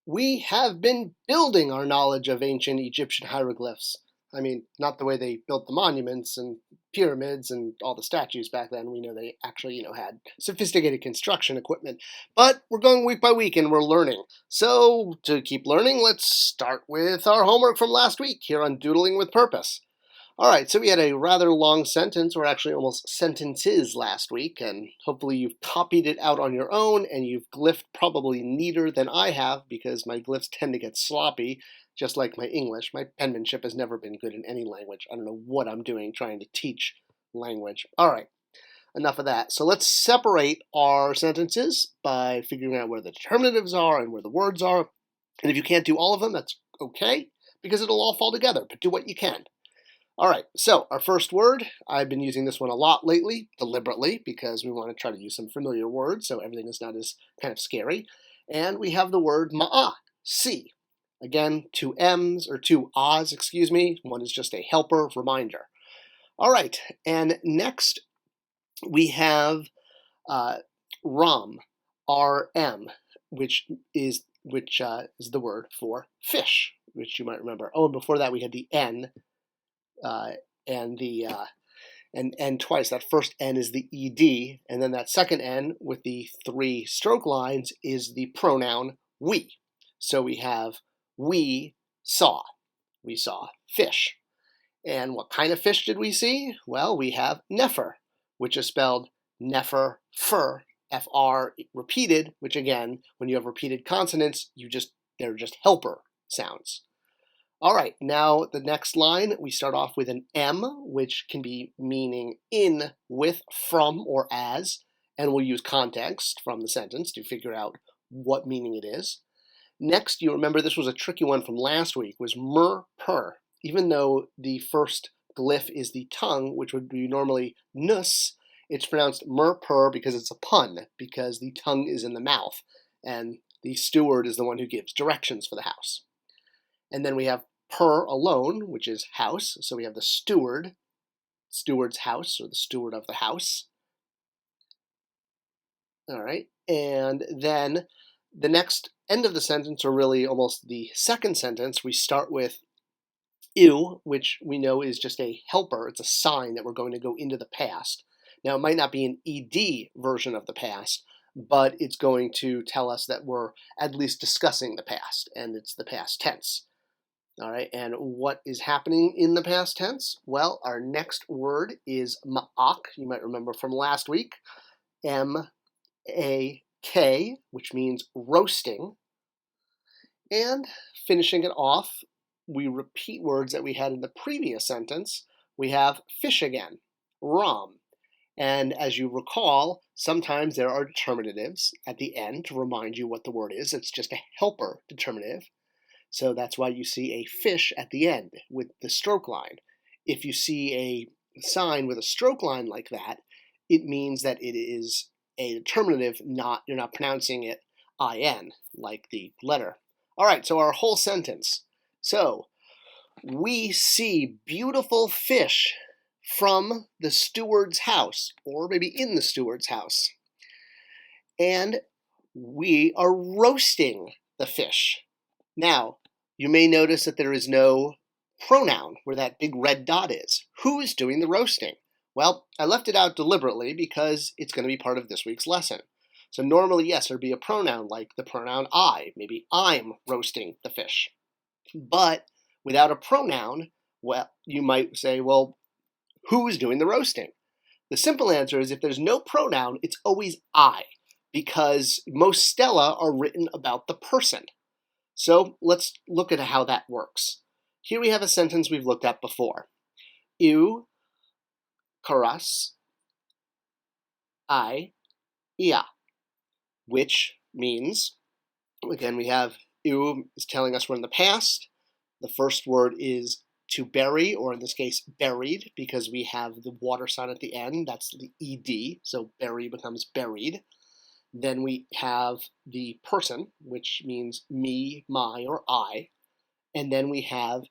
We have been building our knowledge of ancient Egyptian hieroglyphs. I mean, not the way they built the monuments and pyramids and all the statues back then. We know they actually, had sophisticated construction equipment. But we're going week by week and we're learning. So, to keep learning, let's start with our homework from last week here on Doodling with Purpose. All right, so we had a rather long sentence, or actually almost sentences last week, and hopefully you've copied it out on your own and you've glyphed probably neater than I have because my glyphs tend to get sloppy, just like my English. My penmanship has never been good in any language. I don't know what I'm doing trying to teach language. All right, enough of that. So let's separate our sentences by figuring out where the determinatives are and where the words are. And if you can't do all of them, that's okay, because it'll all fall together, but do what you can. All right, so our first word, I've been using this one a lot lately, deliberately, because we want to try to use some familiar words so everything is not as kind of scary. And we have the word ma'ah, see. Again, two M's, or two ahs, excuse me. One is just a helper reminder. All right, and next we have ram, R-M, which is the word for fish, which you might remember. Oh, and before that we had the N, and the N twice. That first N is the ed, and then that second N with the three stroke lines is the pronoun we. So we have we saw. We saw fish. And what kind of fish did we see? Well, we have nefer, which is spelled nefer, fur, F-R repeated, which again, when you have repeated consonants, they're just helper sounds. All right, now the next line, we start off with an M, which can be meaning in, with, from, or as, and we'll use context from the sentence to figure out what meaning it is. Next, you remember this was a tricky one from last week, was mer, per. Even though the first glyph is the tongue, which would be normally nus, it's pronounced mer, per because it's a pun, because the tongue is in the mouth, and the steward is the one who gives directions for the house. And then we have per alone, which is house. So we have the steward's house, or the steward of the house. All right. And then the next end of the sentence, or really almost the second sentence, we start with ew, which we know is just a helper. It's a sign that we're going to go into the past. Now, it might not be an ed version of the past, but it's going to tell us that we're at least discussing the past, and it's the past tense. All right, and what is happening in the past tense? Well, our next word is ma'ak. You might remember from last week, M-A-K, which means roasting. And finishing it off, we repeat words that we had in the previous sentence. We have fish again, ram. And as you recall, sometimes there are determinatives at the end to remind you what the word is. It's just a helper determinative. So that's why you see a fish at the end with the stroke line. If you see a sign with a stroke line like that, it means that it is a determinative, you're not pronouncing it in like the letter. All right, so our whole sentence. So, we see beautiful fish from the steward's house, or maybe in the steward's house. And we are roasting the fish. Now, you may notice that there is no pronoun where that big red dot is. Who's doing the roasting? Well, I left it out deliberately because it's going to be part of this week's lesson. So normally, yes, there'd be a pronoun like the pronoun I. Maybe I'm roasting the fish. But without a pronoun, well, you might say, well, who's doing the roasting? The simple answer is if there's no pronoun, it's always I, because most stela are written about the person. So let's look at how that works. Here we have a sentence we've looked at before. Eu karas I ia, which means, again, we have eu is telling us we're in the past. The first word is to bury, or in this case, buried, because we have the water sign at the end. That's the ed, so bury becomes buried. Then we have the person, which means me, my, or I. And then we have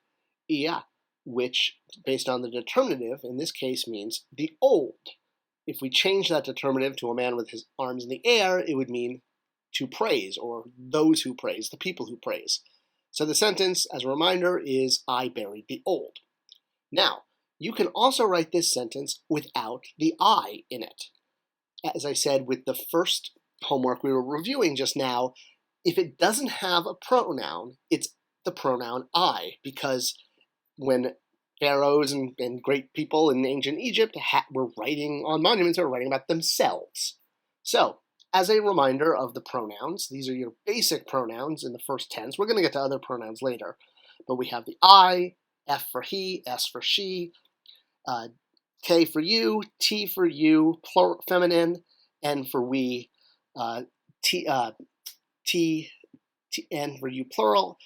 ia, which, based on the determinative, in this case means the old. If we change that determinative to a man with his arms in the air, it would mean to praise, or those who praise, the people who praise. So the sentence, as a reminder, is I buried the old. Now, you can also write this sentence without the I in it. As I said with the first homework we were reviewing just now, if it doesn't have a pronoun, it's the pronoun I, because when pharaohs and great people in ancient Egypt were writing on monuments, they were writing about themselves. So, as a reminder of the pronouns, these are your basic pronouns in the first tense. We're going to get to other pronouns later, but we have the I, F for he, S for she, K for you, T for you, feminine, N for we, T, N for you, plural.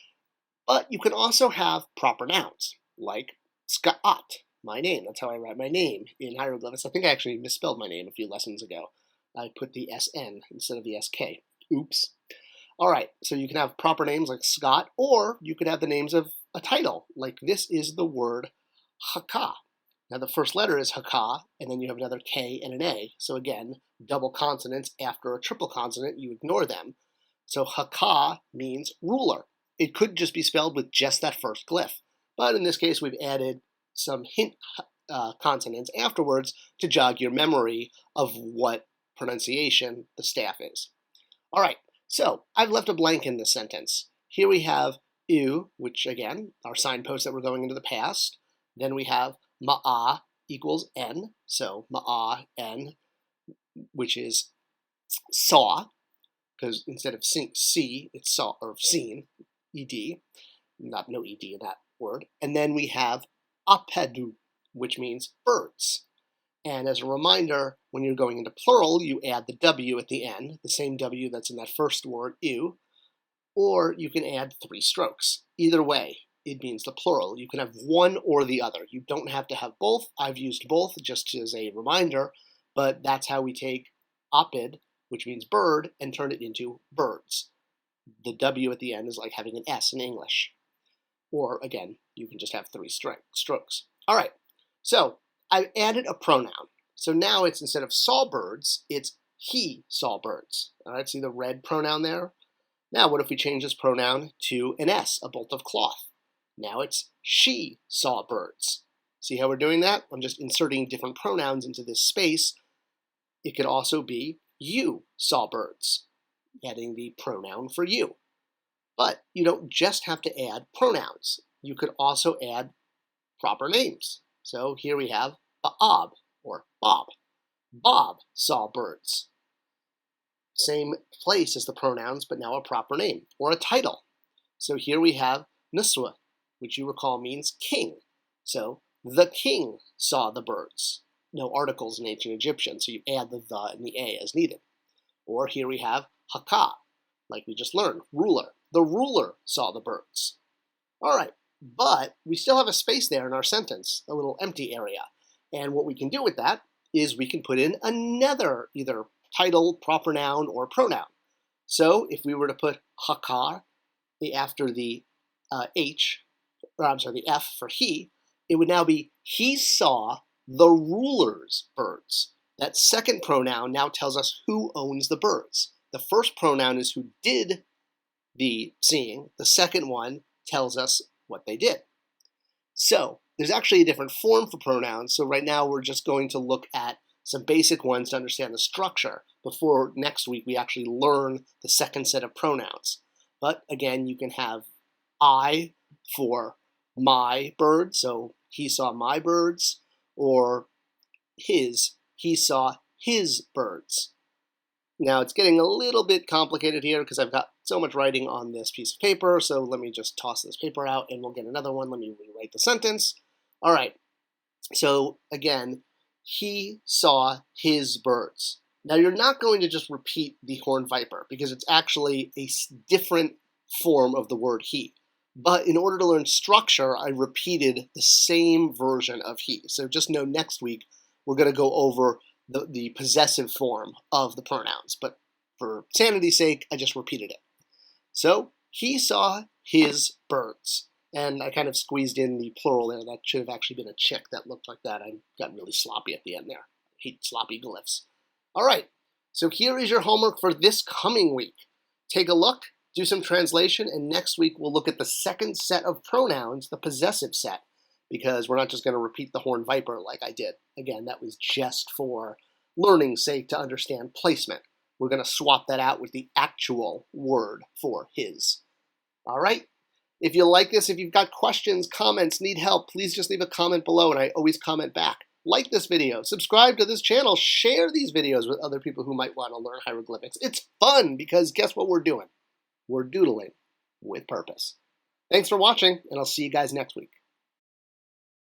But you can also have proper nouns, like Scott, my name. That's how I write my name in hieroglyphics. I think I actually misspelled my name a few lessons ago. I put the SN instead of the SK. Oops. All right, so you can have proper names like Scott, or you could have the names of a title, like this is the word Haka. Now the first letter is Haka, and then you have another K and an A. So again, double consonants after a triple consonant, you ignore them. So Haka means ruler. It could just be spelled with just that first glyph. But in this case, we've added some hint consonants afterwards to jog your memory of what pronunciation the staff is. All right, so I've left a blank in this sentence. Here we have U, which again, our signpost that we're going into the past. Then we have ma'a equals N, so ma'a N, which is saw, because instead of see, it's saw, or seen, ed, no ed in that word. And then we have apedu, which means birds. And as a reminder, when you're going into plural, you add the W at the end, the same W that's in that first word, ew, or you can add 3 strokes. Either way, it means the plural. You can have one or the other. You don't have to have both. I've used both just as a reminder, but that's how we take apid, which means bird, and turn it into birds. The W at the end is like having an S in English. Or again, you can just have 3 strokes. All right, so I've added a pronoun. So now it's, instead of saw birds, it's he saw birds. All right, see the red pronoun there? Now what if we change this pronoun to an S, a bolt of cloth? Now it's she saw birds. See how we're doing that? I'm just inserting different pronouns into this space. It could also be you saw birds, adding the pronoun for you. But you don't just have to add pronouns. You could also add proper names. So here we have Bob, or Bob. Bob saw birds. Same place as the pronouns, but now a proper name, or a title. So here we have Nuswa, which you recall means king. So the king saw the birds. No articles in ancient Egyptian, so you add the and the a as needed. Or here we have Haka, like we just learned, ruler. The ruler saw the birds. All right, but we still have a space there in our sentence, a little empty area. And what we can do with that is we can put in another either title, proper noun, or pronoun. So if we were to put Haka after the the F for he, it would now be he saw the ruler's birds. That second pronoun now tells us who owns the birds. The first pronoun is who did the seeing. The second one tells us what they did. So there's actually a different form for pronouns. So right now we're just going to look at some basic ones to understand the structure before next week we actually learn the second set of pronouns. But again, you can have I for my bird, so he saw my birds, or his, he saw his birds. Now it's getting a little bit complicated here because I've got so much writing on this piece of paper, so let me just toss this paper out and we'll get another one. Let me rewrite the sentence. All right, so again, he saw his birds. Now you're not going to just repeat the horned viper because it's actually a different form of the word he. But in order to learn structure, I repeated the same version of he. So just know next week we're going to go over the possessive form of the pronouns. But for sanity's sake, I just repeated it. So he saw his birds. And I kind of squeezed in the plural there. That should have actually been a chick that looked like that. I got really sloppy at the end there. I hate sloppy glyphs. All right, so here is your homework for this coming week. take a look, do some translation, and next week we'll look at the second set of pronouns, the possessive set, because we're not just going to repeat the horned viper like I did. Again, that was just for learning's sake to understand placement. We're going to swap that out with the actual word for his. All right? If you like this, if you've got questions, comments, need help, please just leave a comment below, and I always comment back. Like this video, subscribe to this channel, share these videos with other people who might want to learn hieroglyphics. It's fun because guess what we're doing? We're doodling with purpose. Thanks for watching, and I'll see you guys next week.